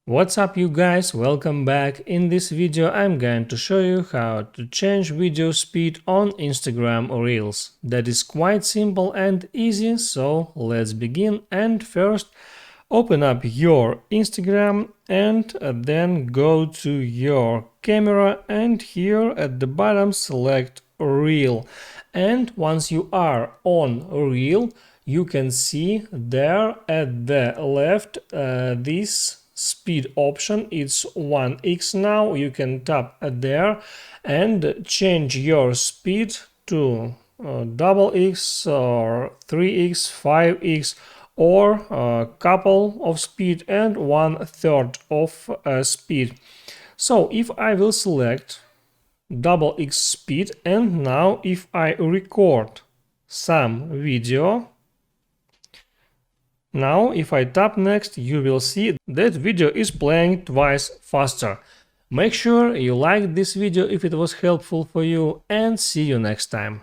What's up you guys, welcome back. In this video I'm going to show you how to change video speed on Instagram Reels. That is quite simple and easy, so let's begin. And first open up your Instagram and then go to your camera and here at the bottom select Reel. And once you are on Reel, you can see there at the left this speed option. It's 1x now. You can tap there and change your speed to double x or 3x, 5x, or a couple of speed and 1/3 of speed. So if I will select double x speed and now if I record some video, now if I tap next, you will see that video is playing twice faster. Make sure you like this video if it was helpful for you, and see you next time.